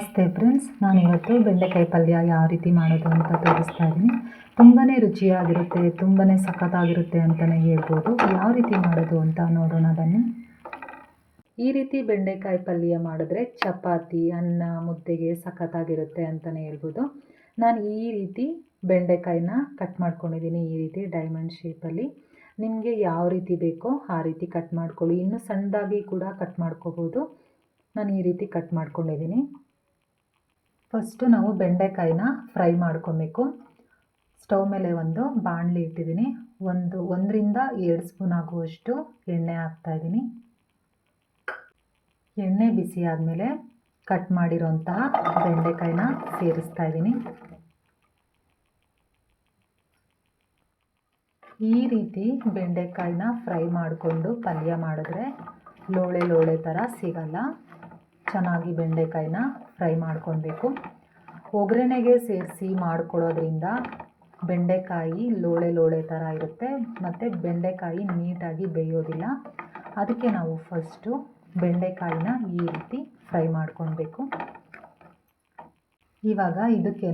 ನಮಸ್ತೆ ಫ್ರೆಂಡ್ಸ್, ನಾನಿವತ್ತು ಬೆಂಡೆಕಾಯಿ ಪಲ್ಯ ಯಾವ ರೀತಿ ಮಾಡೋದು ಅಂತ ತೋರಿಸ್ತಾ ಇದ್ದೀನಿ. ತುಂಬಾ ರುಚಿಯಾಗಿರುತ್ತೆ, ತುಂಬಾ ಸಖತ್ತಾಗಿರುತ್ತೆ ಅಂತಲೇ ಹೇಳ್ಬೋದು. ಯಾವ ರೀತಿ ಮಾಡೋದು ಅಂತ ನೋಡೋಣ ಬನ್ನಿ. ಈ ರೀತಿ ಬೆಂಡೆಕಾಯಿ ಪಲ್ಯ ಮಾಡಿದ್ರೆ ಚಪಾತಿ, ಅನ್ನ, ಮುದ್ದೆಗೆ ಸಖತ್ತಾಗಿರುತ್ತೆ ಅಂತಲೇ ಹೇಳ್ಬೋದು. ನಾನು ಈ ರೀತಿ ಬೆಂಡೆಕಾಯಿನ ಕಟ್ ಮಾಡ್ಕೊಂಡಿದ್ದೀನಿ, ಈ ರೀತಿ ಡೈಮಂಡ್ ಶೇಪಲ್ಲಿ. ನಿಮಗೆ ಯಾವ ರೀತಿ ಬೇಕೋ ಆ ರೀತಿ ಕಟ್ ಮಾಡ್ಕೊಳ್ಳಿ. ಇನ್ನೂ ಸಣ್ಣದಾಗಿ ಕೂಡ ಕಟ್ ಮಾಡ್ಕೋಬೋದು. ನಾನು ಈ ರೀತಿ ಕಟ್ ಮಾಡ್ಕೊಂಡಿದ್ದೀನಿ. ಫಸ್ಟು ನಾವು ಬೆಂಡೆಕಾಯಿನ ಫ್ರೈ ಮಾಡ್ಕೊಬೇಕು. ಸ್ಟವ್ ಮೇಲೆ ಒಂದು ಬಾಣಲಿ ಇಟ್ಟಿದ್ದೀನಿ. 1-2 ಸ್ಪೂನ್ ಆಗುವಷ್ಟು ಎಣ್ಣೆ ಹಾಕ್ತಾಯಿದ್ದೀನಿ. ಎಣ್ಣೆ ಬಿಸಿ ಆದಮೇಲೆ ಕಟ್ ಮಾಡಿರೋಂತಹ ಬೆಂಡೆಕಾಯಿನ ಸೇರಿಸ್ತಾ ಇದ್ದೀನಿ. ಈ ರೀತಿ ಬೆಂಡೆಕಾಯಿನ ಫ್ರೈ ಮಾಡಿಕೊಂಡು ಪಲ್ಯ ಮಾಡಿದ್ರೆ ಲೋಳೆ ಥರ ಸಿಗಲ್ಲ. ಚೆನ್ನಾಗಿ ಬೆಂಡೆಕಾಯಿನ ಫ್ರೈ ಮಾಡ್ಕೊಳ್ಬೇಕು. ಒಗ್ಗರಣೆಗೆ ಸೇರಿಸಿ ಮಾಡ್ಕೊಳ್ಳೋದ್ರಿಂದ ಬೆಂಡೆಕಾಯಿ ಲೋಳೆ ಥರ ಇರುತ್ತೆ ಮತ್ತು ಬೆಂಡೆಕಾಯಿ ನೀಟಾಗಿ ಬೇಯೋದಿಲ್ಲ. ಅದಕ್ಕೆ ನಾವು ಫಸ್ಟು ಬೆಂಡೆಕಾಯಿನ ಈ ರೀತಿ ಫ್ರೈ ಮಾಡ್ಕೊಳ್ಬೇಕು. ಇವಾಗ ಇದಕ್ಕೇ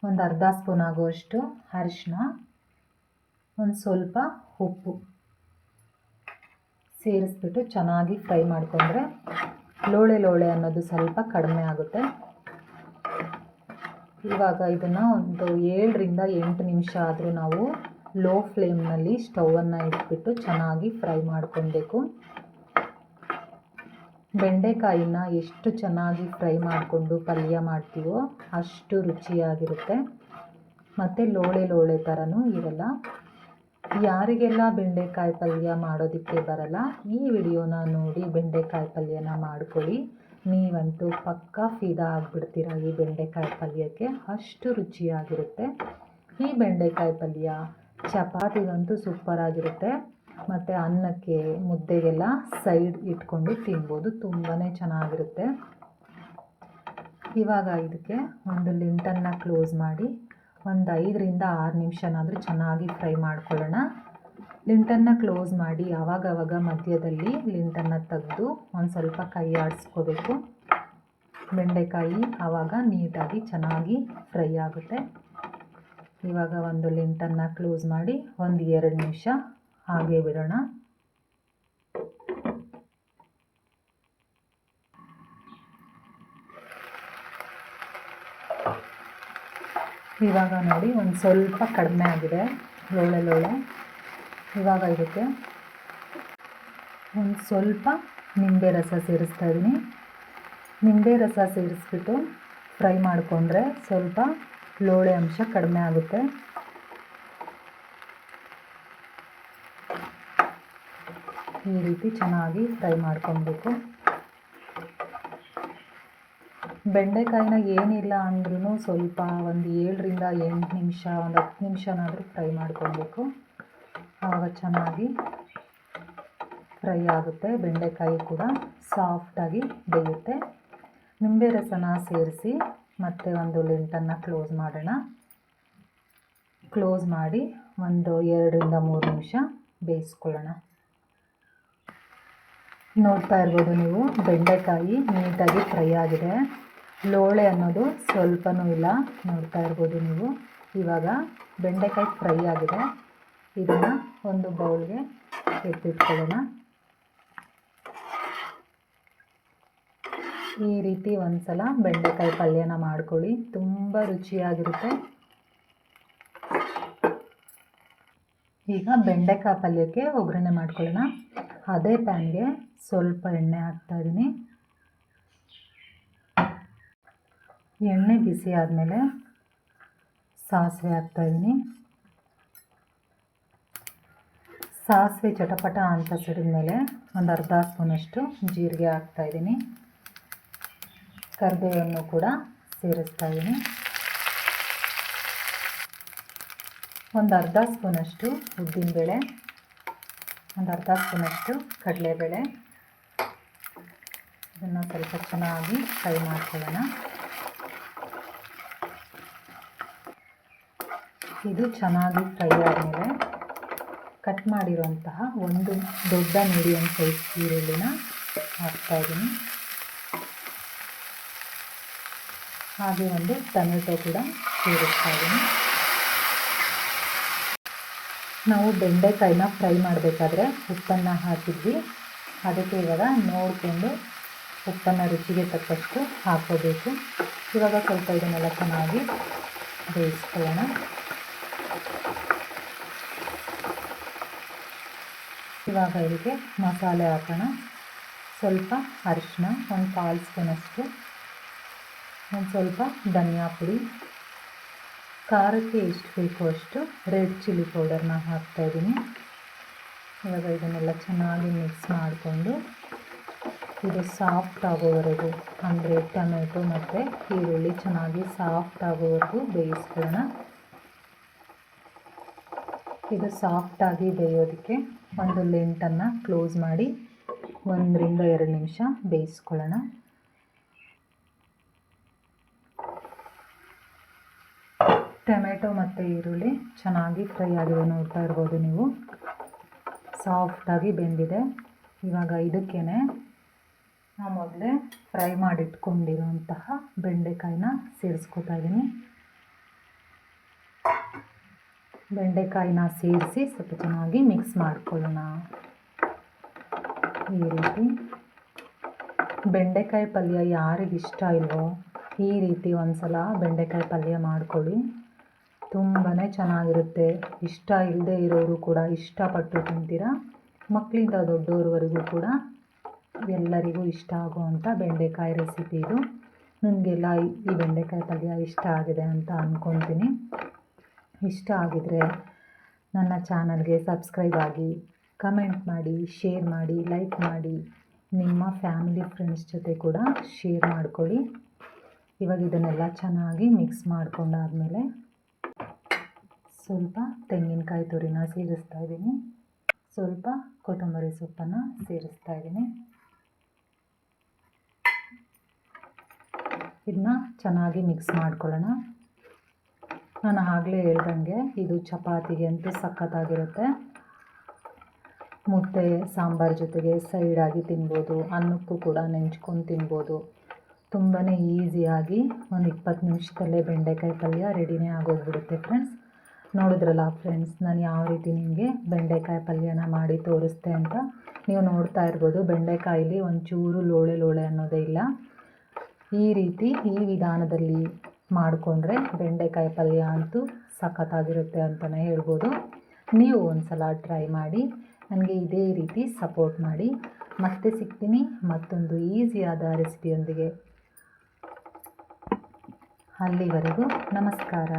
ಒಂದು ಅರ್ಧ ಸ್ಪೂನ್ ಆಗುವಷ್ಟು ಅರಿಶಿನ, ಒಂದು ಸ್ವಲ್ಪ ಉಪ್ಪು ಸೇರಿಸ್ಬಿಟ್ಟು ಚೆನ್ನಾಗಿ ಫ್ರೈ ಮಾಡಿಕೊಂಡ್ರೆ ಲೋಳೆ ಅನ್ನೋದು ಸ್ವಲ್ಪ ಕಡಿಮೆ ಆಗುತ್ತೆ. ಇವಾಗ ಇದನ್ನು ಒಂದು 7-8 ನಿಮಿಷ ಆದರೂ ನಾವು ಲೋ ಫ್ಲೇಮ್ನಲ್ಲಿ ಸ್ಟವನ್ನು ಇಟ್ಬಿಟ್ಟು ಚೆನ್ನಾಗಿ ಫ್ರೈ ಮಾಡ್ಕೊಳ್ಬೇಕು. ಬೆಂಡೆಕಾಯಿನ ಎಷ್ಟು ಚೆನ್ನಾಗಿ ಫ್ರೈ ಮಾಡಿಕೊಂಡು ಪಲ್ಯ ಮಾಡ್ತೀವೋ ಅಷ್ಟು ರುಚಿಯಾಗಿರುತ್ತೆ ಮತ್ತು ಲೋಳೆ ಥರನೂ ಇರಲ್ಲ. ಯಾರಿಗೆಲ್ಲ ಬೆಂಡೆಕಾಯಿ ಪಲ್ಯ ಮಾಡೋದಕ್ಕೆ ಬರಲ್ಲ, ಈ ವಿಡಿಯೋನ ನೋಡಿ ಬೆಂಡೆಕಾಯಿ ಪಲ್ಯನ ಮಾಡ್ಕೊಳ್ಳಿ. ನೀವಂತೂ ಪಕ್ಕಾ ಫಿದಾ ಆಗಿಬಿಡ್ತೀರ ಈ ಬೆಂಡೆಕಾಯಿ ಪಲ್ಯಕ್ಕೆ, ಅಷ್ಟು ರುಚಿಯಾಗಿರುತ್ತೆ. ಈ ಬೆಂಡೆಕಾಯಿ ಪಲ್ಯ ಚಪಾತಿಗಂತೂ ಸೂಪರಾಗಿರುತ್ತೆ ಮತ್ತು ಅನ್ನಕ್ಕೆ, ಮುದ್ದೆಗೆಲ್ಲ ಸೈಡ್ ಇಟ್ಕೊಂಡು ತಿನ್ಬೋದು, ತುಂಬಾ ಚೆನ್ನಾಗಿರುತ್ತೆ. ಇವಾಗ ಇದಕ್ಕೆ ಒಂದು ಲಿಂಟನ್ನು ಕ್ಲೋಸ್ ಮಾಡಿ ಒಂದು 5-6 ನಿಮಿಷನಾದರೂ ಚೆನ್ನಾಗಿ ಫ್ರೈ ಮಾಡ್ಕೊಳ್ಳೋಣ. ಲಿಂಟನ್ನು ಕ್ಲೋಸ್ ಮಾಡಿ ಆವಾಗವಾಗ ಮಧ್ಯದಲ್ಲಿ ಲಿಂಟನ್ನು ತೆಗೆದು ಒಂದು ಸ್ವಲ್ಪ ಕೈ ಆಡಿಸ್ಕೋಬೇಕು. ಬೆಂಡೆಕಾಯಿ ಆವಾಗ ನೀಟಾಗಿ ಚೆನ್ನಾಗಿ ಫ್ರೈ ಆಗುತ್ತೆ. ಇವಾಗ ಒಂದು ಲಿಂಟನ್ನು ಕ್ಲೋಸ್ ಮಾಡಿ ಒಂದು 2 ನಿಮಿಷ ಹಾಗೆ ಬಿಡೋಣ. ಇವಾಗ ನೋಡಿ ಒಂದು ಸ್ವಲ್ಪ ಕಡಿಮೆ ಆಗಿದೆ ಲೋಳೆ. ಇವಾಗ ಇದಕ್ಕೆ ಒಂದು ಸ್ವಲ್ಪ ನಿಂಬೆ ರಸ ಸೇರಿಸ್ತಾ ಇದ್ದೀನಿ. ನಿಂಬೆ ರಸ ಸೇರಿಸ್ಬಿಟ್ಟು ಫ್ರೈ ಮಾಡಿಕೊಂಡ್ರೆ ಸ್ವಲ್ಪ ಲೋಳೆ ಅಂಶ ಕಡಿಮೆ ಆಗುತ್ತೆ. ಈ ರೀತಿ ಚೆನ್ನಾಗಿ ಫ್ರೈ ಮಾಡ್ಕೊಳ್ಬೇಕು. ಬೆಂಡೆಕಾಯಿನ ಏನಿಲ್ಲ ಅಂದ್ರೂ ಸ್ವಲ್ಪ ಒಂದು 7-8 ನಿಮಿಷ, ಒಂದು 10 ನಿಮಿಷನಾದರೂ ಫ್ರೈ ಮಾಡ್ಕೊಳ್ಬೇಕು. ಆವಾಗ ಚೆನ್ನಾಗಿ ಫ್ರೈ ಆಗುತ್ತೆ, ಬೆಂಡೆಕಾಯಿ ಕೂಡ ಸಾಫ್ಟಾಗಿ ಬೇಯುತ್ತೆ. ನಿಂಬೆ ರಸನ ಸೇರಿಸಿ ಮತ್ತೆ ಒಂದು ಲಿಂಟನ್ನು ಕ್ಲೋಸ್ ಮಾಡೋಣ. ಕ್ಲೋಸ್ ಮಾಡಿ ಒಂದು 2-3 ನಿಮಿಷ ಬೇಯಿಸ್ಕೊಳ್ಳೋಣ. ನೋಡ್ತಾ ಇರ್ಬೋದು ನೀವು, ಬೆಂಡೆಕಾಯಿ ನೀಟಾಗಿ ಫ್ರೈ ಆಗಿದೆ, ಲೋಳೆ ಅನ್ನೋದು ಸ್ವಲ್ಪನೂ ಇಲ್ಲ. ನೋಡ್ತಾ ಇರ್ಬೋದು ನೀವು. ಇವಾಗ ಬೆಂಡೆಕಾಯಿ ಫ್ರೈ ಆಗಿದೆ, ಇದನ್ನು ಒಂದು ಬೌಲ್ಗೆ ಎತ್ತಿಟ್ಕೊಳ್ಳೋಣ. ಈ ರೀತಿ ಒಂದು ಸಲ ಬೆಂಡೆಕಾಯಿ ಪಲ್ಯನ ಮಾಡ್ಕೊಳ್ಳಿ, ತುಂಬ ರುಚಿಯಾಗಿರುತ್ತೆ. ಈಗ ಬೆಂಡೆಕಾಯಿ ಪಲ್ಯಕ್ಕೆ ಒಗ್ಗರಣೆ ಮಾಡ್ಕೊಳ್ಳೋಣ. ಅದೇ ಪ್ಯಾನ್ಗೆ ಸ್ವಲ್ಪ ಎಣ್ಣೆ ಹಾಕ್ತಾಯಿದ್ದೀನಿ. ಎಣ್ಣೆ ಬಿಸಿ ಆದಮೇಲೆ ಸಾಸಿವೆ ಹಾಕ್ತಾಯಿದ್ದೀನಿ. ಸಾಸಿವೆ ಚಟಪಟ ಅಂತ ಸಿಡಿದ್ಮೇಲೆ ಒಂದು ಅರ್ಧ ಸ್ಪೂನಷ್ಟು ಜೀರಿಗೆ ಹಾಕ್ತಾಯಿದ್ದೀನಿ. ಕರಿಬೇವನ್ನು ಕೂಡ ಸೇರಿಸ್ತಾ ಇದ್ದೀನಿ. ಒಂದು ಅರ್ಧ ಸ್ಪೂನಷ್ಟು ಉದ್ದಿನಬೇಳೆ, ಒಂದು ಅರ್ಧ ಸ್ಪೂನಷ್ಟು ಕಡಲೆಬೇಳೆ. ಇದನ್ನು ಸ್ವಲ್ಪ ಚೆನ್ನಾಗಿ ಫ್ರೈ ಮಾಡ್ಕೊಳ್ಳೋಣ. ಇದು ಚೆನ್ನಾಗಿ ಫ್ರೈ ಆದಮೇಲೆ ಕಟ್ ಮಾಡಿರುವಂತಹ ಒಂದು ದೊಡ್ಡ ಮೀಡಿಯಮ್ ಸೈಜ್ ಈರುಳ್ಳಿನ ಹಾಕ್ತಾಯಿದ್ದೀನಿ. ಹಾಗೆ ಒಂದು ಟೊಮೆಟೊ ಕೂಡ ಸೇರಿಸ್ತಾ ಇದ್ದೀನಿ. ನಾವು ಬೆಂಡೆಕಾಯಿನ ಫ್ರೈ ಮಾಡಬೇಕಾದ್ರೆ ಉಪ್ಪನ್ನು ಹಾಕಿದ್ವಿ, ಅದಕ್ಕೆ ಇವಾಗ ನೋಡಿಕೊಂಡು ಉಪ್ಪನ್ನು ರುಚಿಗೆ ತಕ್ಕಷ್ಟು ಹಾಕೋಬೇಕು. ಇವಾಗ ಸ್ವಲ್ಪ ಇದನ್ನೆಲ್ಲ ಚೆನ್ನಾಗಿ ಬೇಯಿಸ್ಕೊಳ್ಳೋಣ. ಇವಾಗ ಇದಕ್ಕೆ ಮಸಾಲೆ ಹಾಕೋಣ. ಸ್ವಲ್ಪ ಅರಿಶಿನ, ಒಂದು 1/4 ಸ್ಪೂನಷ್ಟು, ಒಂದು ಸ್ವಲ್ಪ ಧನಿಯಾ ಪುಡಿ, ಖಾರಕ್ಕೆ ಎಷ್ಟು ಬೇಕೋ ಅಷ್ಟು ರೆಡ್ ಚಿಲ್ಲಿ ಪೌಡರ್ನ ಹಾಕ್ತಾಯಿದ್ದೀನಿ. ಇವಾಗ ಇದನ್ನೆಲ್ಲ ಚೆನ್ನಾಗಿ ಮಿಕ್ಸ್ ಮಾಡಿಕೊಂಡು ಇದು ಸಾಫ್ಟ್ ಆಗೋವರೆಗೂ, ಅಂದರೆ ಟೊಮೆಟೊ ಮತ್ತು ಈರುಳ್ಳಿ ಚೆನ್ನಾಗಿ ಸಾಫ್ಟ್ ಆಗೋವರೆಗೂ ಬೇಯಿಸ್ಕೊಳ್ಳೋಣ. ಇದು ಸಾಫ್ಟಾಗಿ ಬೇಯೋದಕ್ಕೆ ಒಂದು ಲಿಂಟನ್ನು ಕ್ಲೋಸ್ ಮಾಡಿ 1 ರಿಂದ 2 ನಿಮಿಷ ಬೇಯಿಸ್ಕೊಳ್ಳೋಣ. ಟೊಮೆಟೊ ಮತ್ತು ಈರುಳ್ಳಿ ಚೆನ್ನಾಗಿ ಫ್ರೈ ಆಗಿದೆ, ನೋಡ್ತಾ ಇರ್ಬೋದು ನೀವು, ಸಾಫ್ಟಾಗಿ ಬೆಂದಿದೆ. ಇವಾಗ ಇದಕ್ಕೇ ನಾವು ಮೊದಲೇ ಫ್ರೈ ಮಾಡಿಟ್ಕೊಂಡಿರುವಂತಹ ಬೆಂಡೆಕಾಯಿನ ಸೇರಿಸ್ಕೊತಾ ಇದ್ದೀನಿ. ಬೆಂಡೆಕಾಯಿನ ಸೇರಿಸಿ ಸ್ವಲ್ಪ ಚೆನ್ನಾಗಿ ಮಿಕ್ಸ್ ಮಾಡ್ಕೊಳ್ಳೋಣ. ಈ ರೀತಿ ಬೆಂಡೆಕಾಯಿ ಪಲ್ಯ ಯಾರಿಗಿಷ್ಟ ಇಲ್ವೋ ಈ ರೀತಿ ಒಂದು ಸಲ ಬೆಂಡೆಕಾಯಿ ಪಲ್ಯ ಮಾಡ್ಕೊಳ್ಳಿ, ತುಂಬಾ ಚೆನ್ನಾಗಿರುತ್ತೆ. ಇಷ್ಟ ಇಲ್ಲದೆ ಇರೋರು ಕೂಡ ಇಷ್ಟಪಟ್ಟು ತಿಂತೀರ. ಮಕ್ಕಳಿಂದ ದೊಡ್ಡೋರವರೆಗೂ ಕೂಡ ಎಲ್ಲರಿಗೂ ಇಷ್ಟ ಆಗುವಂಥ ಬೆಂಡೆಕಾಯಿ ರೆಸಿಪಿ ಇದು. ನಿಮಗೆಲ್ಲ ಈ ಬೆಂಡೆಕಾಯಿ ಪಲ್ಯ ಇಷ್ಟ ಆಗಿದೆ ಅಂತ ಅಂದ್ಕೊತೀನಿ. ಇಷ್ಟ ಆಗಿದರೆ ನನ್ನ ಚಾನಲ್ಗೆ ಸಬ್ಸ್ಕ್ರೈಬ್ ಆಗಿ, ಕಮೆಂಟ್ ಮಾಡಿ, ಶೇರ್ ಮಾಡಿ, ಲೈಕ್ ಮಾಡಿ, ನಿಮ್ಮ ಫ್ಯಾಮಿಲಿ ಫ್ರೆಂಡ್ಸ್ ಜೊತೆ ಕೂಡ ಶೇರ್ ಮಾಡ್ಕೊಳ್ಳಿ. ಇವಾಗ ಇದನ್ನೆಲ್ಲ ಚೆನ್ನಾಗಿ ಮಿಕ್ಸ್ ಮಾಡ್ಕೊಂಡಾದಮೇಲೆ ಸ್ವಲ್ಪ ತೆಂಗಿನಕಾಯಿ ತುರಿನ ಸೇರಿಸ್ತಾ ಇದ್ದೀನಿ, ಸ್ವಲ್ಪ ಕೊತ್ತಂಬರಿ ಸೊಪ್ಪನ್ನು ಸೇರಿಸ್ತಾ ಇದ್ದೀನಿ. ಇದನ್ನ ಚೆನ್ನಾಗಿ ಮಿಕ್ಸ್ ಮಾಡ್ಕೊಳ್ಳೋಣ. ನಾನು ಆಗಲೇ ಹೇಳ್ದಂಗೆ ಇದು ಚಪಾತಿಗೆ ಅಂತೂ ಸಖತ್ತಾಗಿರುತ್ತೆ. ಮುದ್ದೆ ಸಾಂಬಾರು ಜೊತೆಗೆ ಸೈಡಾಗಿ ತಿನ್ಬೋದು, ಅನ್ನಕ್ಕೂ ಕೂಡ ನೆಂಚ್ಕೊಂಡು ತಿನ್ಬೋದು. ತುಂಬಾ ಈಸಿಯಾಗಿ ಒಂದು 20 ನಿಮಿಷದಲ್ಲೇ ಬೆಂಡೆಕಾಯಿ ಪಲ್ಯ ರೆಡಿನೇ ಆಗೋಗ್ಬಿಡುತ್ತೆ ಫ್ರೆಂಡ್ಸ್. ನೋಡಿದ್ರಲ್ಲ ಫ್ರೆಂಡ್ಸ್, ನಾನು ಯಾವ ರೀತಿ ನಿಮಗೆ ಬೆಂಡೆಕಾಯಿ ಪಲ್ಯನ ಮಾಡಿ ತೋರಿಸ್ದೆ ಅಂತ. ನೀವು ನೋಡ್ತಾ ಇರ್ಬೋದು, ಬೆಂಡೆಕಾಯಲ್ಲಿ ಒಂಚೂರು ಲೋಳೆ ಲೋಳೆ ಅನ್ನೋದೇ ಇಲ್ಲ. ಈ ರೀತಿ ಈ ವಿಧಾನದಲ್ಲಿ ಮಾಡಿಕೊಂಡ್ರೆ ಬೆಂಡೆಕಾಯಿ ಪಲ್ಯ ಅಂತೂ ಸಖತ್ತಾಗಿರುತ್ತೆ ಅಂತಲೇ ಹೇಳ್ಬೋದು. ನೀವು ಒಂದು ಸಲ ಟ್ರೈ ಮಾಡಿ, ನನಗೆ ಇದೇ ರೀತಿ ಸಪೋರ್ಟ್ ಮಾಡಿ. ಮತ್ತೆ ಸಿಗ್ತೀನಿ ಮತ್ತೊಂದು ಈಸಿಯಾದ ರೆಸಿಪಿಯೊಂದಿಗೆ. ಅಲ್ಲಿವರೆಗೂ ನಮಸ್ಕಾರ.